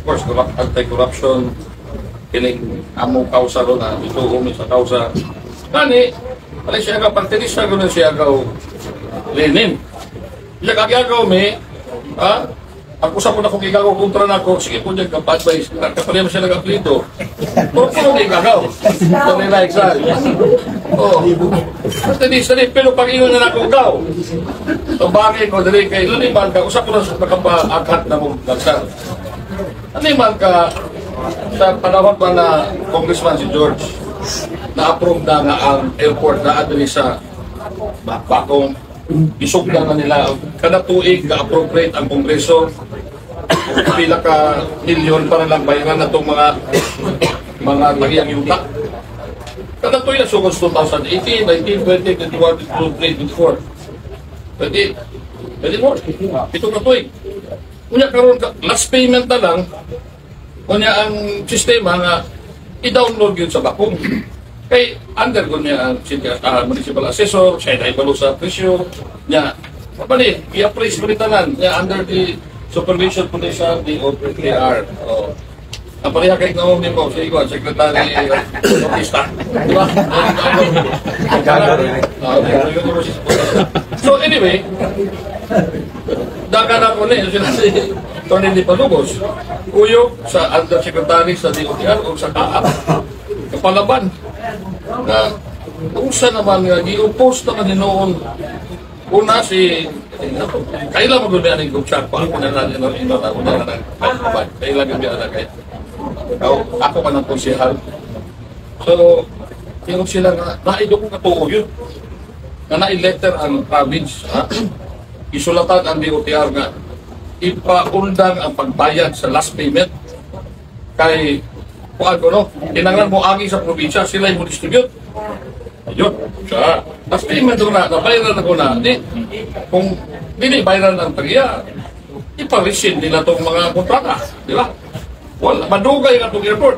course, anti-corruption, kining among kausa ron na ito sa kausa. Kani, alay siya ka, pagtinisa ko na siya ka Lenin. Siya kagagaw may, ako sa muna kung igagaw kontra na ako, sige po dyan kapatbay, kapareha mo siya nag-aplito. Pero po na igagaw. Ito nila exal. Pagtinisa rin, pero pag ingon na ako gaw. So bagay ko, dali kay Laniman ka, usap ko na nakapa-aghat na mong lagsar. Laniman ka, sa panahon pa na Congressman si George, na-approve na nga ang airport na adli sa Bakong. Isugdan na nila kada tuig ka-appropriate ang Kongreso pila ka milyon para lang bayaran na itong mga tagiang yuta. Kada tuig na sugod 2018, 19, 20, 21, 22, 23, 24. Ito na tuig. Kunya karon last payment na lang, kunya ang sistema nga i-download yun sa Bakong. Kay under ko niya ang municipal assessor, siya na ibalo sa presyo niya. Mabali, i-appraise balitanan niya under the supervision po sa DOTR. Ang pareha kay Naong ni mo, si Iguan, Secretary Bautista. Di ba? So anyway, dagan ako na yun, si Tony Di Palugos, uyok sa undersecretary sa DOTR o sa kaap, kapalaban. Na kung saan naman nga, i-oppose naman din noon una si kailan mo gano'n yung group chat pa ako na natin kailan gabi na kahit ako pa ng konsihal. So yung sila nga naido kong katuo yun na na-elector ang province, isulatan ang DOTR nga ipaundang ang pagbayad sa last payment kay kung ano, tinanglan mo agi sa probinsya, sila yung distribute. Ayun, siya. Tapos payment ko na, nabayaran ko na. Kung hindi bayaran ang tagiya, ipa-rescind nila itong mga kontrata. Di ba? Wala, madugay nga itong airport.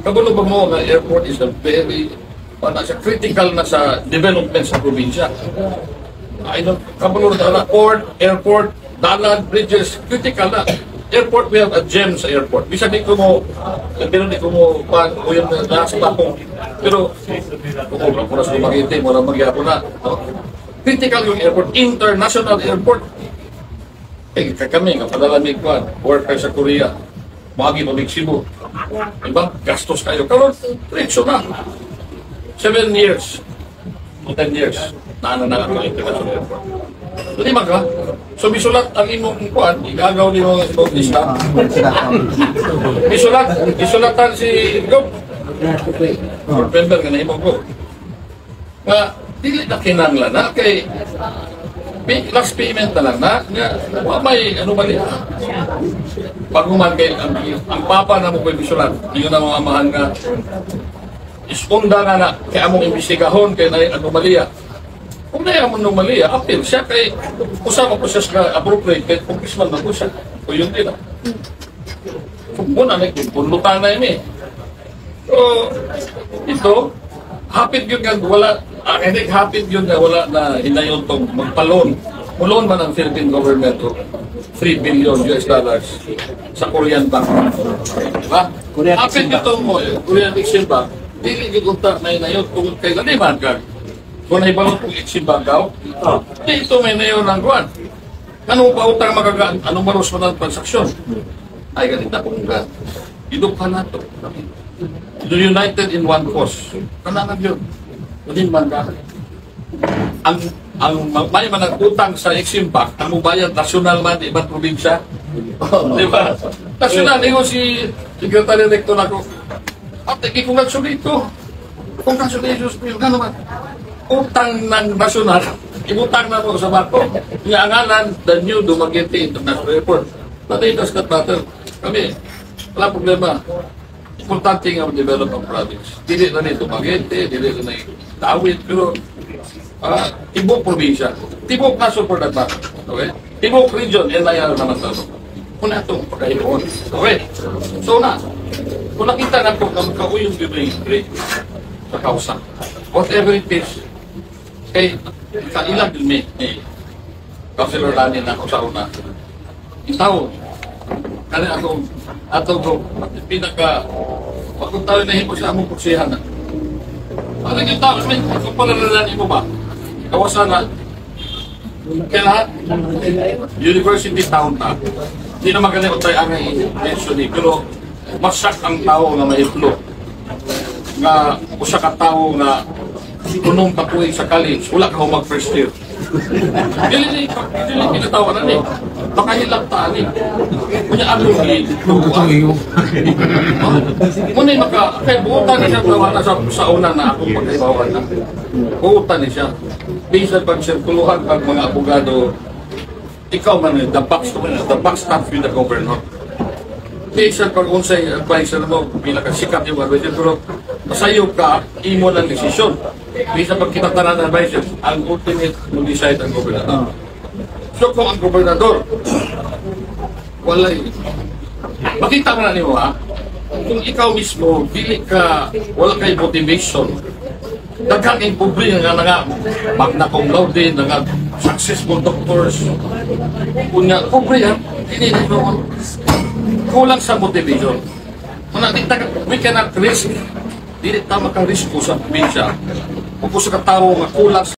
Kagulo ba mo na airport is a very, critical na sa development sa probinsya. Kagulo na port, airport, dalan, bridges, critical na. Airport, we have a gem sa airport. Bisa di ko mo, pero di ko mo, o yung nasa Bakong. Pero, kung na sa Magete, mura magyako na. Critical yung airport, international airport. Kami, kapadalamig ko, worker sa Korea, magi mamig Cebu. Diba? Gastos kayo. Karon, retso na. 7 years, 10 years, naana na ang international airport. Lima ka? So, misulat ang imong kuwan, igagaw ni mga Bautista. Isulatan si Gop. Member nga na imong Gop. Nga, dili na kinanglan na, kay last payment na lang na, may ano ba niya? Pag human kay, ang papa na mo ko'y misulat, yun na mga amahan nga, iskunda nga na, kaya among imbestigahon, kaya na anomalya. Kung na yung anomalya, appeal siya kay usama po siya sa appropriate kay congressman na po siya. O yun din. Kung muna na punlutan na yun eh. So, ito, hapit yun nga, wala, I think hapit yun nga, wala na hinayon itong magpalon. Mulon man ang Philippine government o $3 billion sa Korean Bank. Diba? Hapit yun itong Korean Exim Bank, hindi yung kontak na hinayon kung kay Laniman ka. Kung naibalot kong Exim-Banggaw, ito may nayon ng guwan. Anong pautang magagaan? Anong maros mo ng transaksyon? Ay, ganit na kung idukhan na ito. United in one cause. Kananag yun. Hindi man ka. Ang may managutang sa Exim-Bank, ang mubayad nasyonal man, ibang probinsya. Di ba? Nasyonal, ito si Secretary Rector ako. At i-congratulate ko. Congratulations po yun. Gano'n man? Utang ng nasyonal, ibutang na mo sa Bako. Iangalan, the new Dumaguete International Airport. Patay tas kat matter. Kami, wala problema. Importante nga develop ang province. Dili na ni Dumaguete, dili na ni Tawid, pero Tibok probinsya. Tibok naso for that matter. Okay? Tibok region, NIR naman sa kung na itong pagkahiloon. Okay? So na, kung nakita na po ng kauyong bibig sa kausa, whatever it is, kay sa ilang din Councilor Lani na ako sa una. Itaw, kani atong pinaka pagkong tayo na himo sa among kursihan na. Ano yung tao, kung palalanan mo ba? Kawasan na, kaya lahat, university town ta. Hindi naman ganito tayo ang i-mention eh, pero masak ang tao na maiplo. Nga, usa ka tao na punong tapuin sa college, wala ka mag first year. Dili pinatawanan eh. Baka hilagtaan eh. Kunya ano ni muna yung kaya buutan niya tawanan sa una na akong pagkaibawan na. Buutan niya siya. Bisan pag sirkuluhan pag mga abogado, ikaw man the box staff with the governor. Bisan pag unsay advisor mo, pinakasikat yung advisor, pero masayog ka, imo ng desisyon. Bisa pag kita tanan ng advisor, ang ultimate mag-decide ang gobernador. So kung ang gobernador, makita mo na niyo ha, kung ikaw mismo, wala kay motivation, daghang impobre nga magna cum laude, nga successful doctors, kunya, pobre yan, hindi mo, kulang sa motivation. We cannot risk, hindi tama kang risk ko sa probinsya. Kung sa katao nga kulang